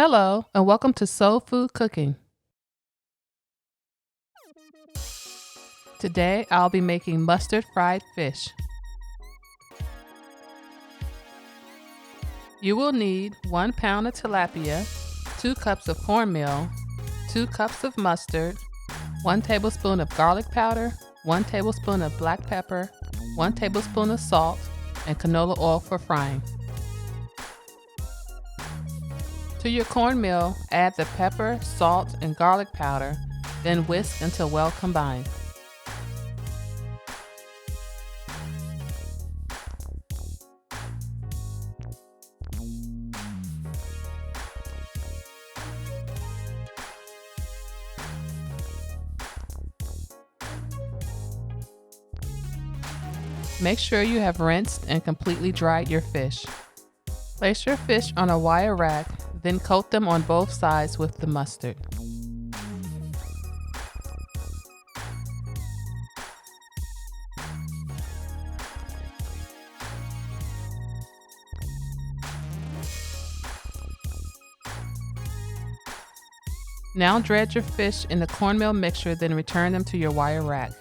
Hello, and welcome to Soul Food Cooking. Today, I'll be making mustard fried fish. You will need 1 pound of tilapia, 2 cups of cornmeal, 2 cups of mustard, 1 tablespoon of garlic powder, 1 tablespoon of black pepper, 1 tablespoon of salt, and canola oil for frying. To your cornmeal, add the pepper, salt, and garlic powder, then whisk until well combined. Make sure you have rinsed and completely dried your fish. Place your fish on a wire rack, then coat them on both sides with the mustard. Now dredge your fish in the cornmeal mixture, then return them to your wire rack.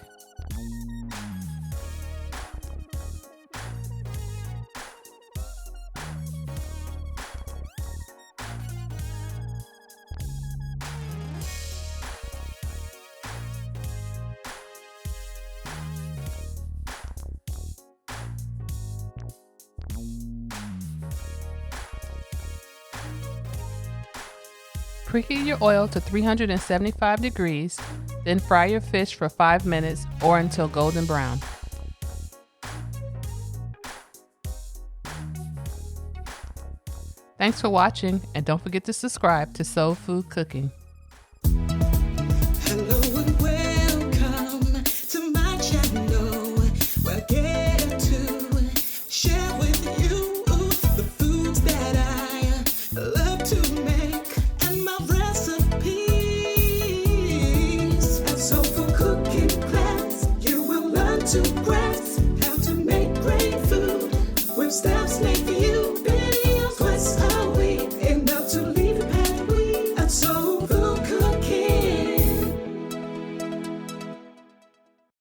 Preheat your oil to 375 degrees, then fry your fish for 5 minutes or until golden brown. Thanks for watching, and don't forget to subscribe to Soul Food Cooking. Hello and welcome to my channel, where I get to share with you the foods that I love to make and my recipes. And Soul Food Cooking class, you will learn to grasp how to make great food with steps made